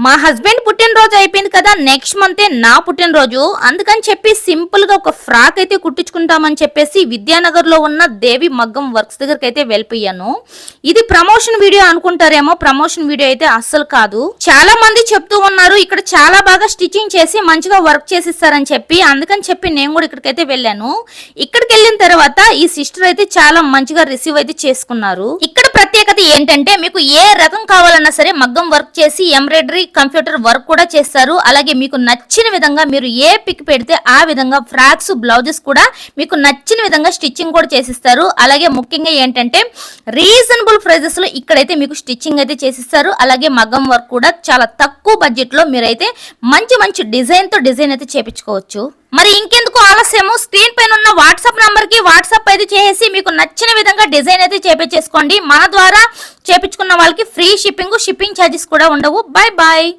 మా హస్బెండ్ పుట్టినరోజు అయిపోయింది కదా, నెక్స్ట్ మంతే నా పుట్టినరోజు. అందుకని చెప్పి సింపుల్ గా ఒక ఫ్రాక్ అయితే కుట్టించుకుంటామని చెప్పేసి విద్యానగర్ లో ఉన్న దేవి మగ్గం వర్క్స్ దగ్గరికి అయితే వెళ్ళిపోయాను. ఇది ప్రమోషన్ వీడియో అనుకుంటారేమో, ప్రమోషన్ వీడియో అయితే అస్సలు కాదు. చాలా మంది చెప్తూ ఉన్నారు ఇక్కడ చాలా బాగా స్టిచ్చింగ్ చేసి మంచిగా వర్క్ చేసిస్తారని చెప్పి. అందుకని చెప్పి నేను కూడా ఇక్కడికైతే వెళ్ళాను. ఇక్కడికి వెళ్ళిన తర్వాత ఈ సిస్టర్ అయితే చాలా మంచిగా రిసీవ్ అయితే చేసుకున్నారు. ఇక్కడ ప్రత్యేకత ఏంటంటే మీకు ఏ రకం కావాలన్నా సరే మగ్గం వర్క్ చేసి ఎంబ్రాయిడరీ కంప్యూటర్ వర్క్ కూడా చేస్తారు. అలాగే మీకు నచ్చిన విధంగా మీరు ఏ పిక్ పెడితే ఆ విధంగా ఫ్రాక్స్ బ్లౌజెస్ కూడా మీకు నచ్చిన విధంగా స్టిచ్చింగ్ కూడా చేసిస్తారు. అలాగే ముఖ్యంగా ఏంటంటే రీజనబుల్ ప్రైజెస్ లో ఇక్కడైతే మీకు స్టిచ్చింగ్ అయితే చేసిస్తారు. అలాగే మగ్గం వర్క్ కూడా చాలా తక్కువ బడ్జెట్ లో మీరైతే మంచి మంచి డిజైన్ తో డిజైన్ అయితే చేపించుకోవచ్చు. మరి ఇంకెందుకు ఆలస్యము, స్క్రీన్ పైన ఉన్న వాట్సాప్ నంబర్ కి వాట్సాప్ అయితే చేసి మీకు నచ్చిన విధంగా డిజైన్ అయితే చేపించేసుకోండి. మన ద్వారా చేపించుకున్న వాళ్ళకి ఫ్రీ షిప్పింగ్ ఛార్జెస్ కూడా ఉండవు. Bye bye.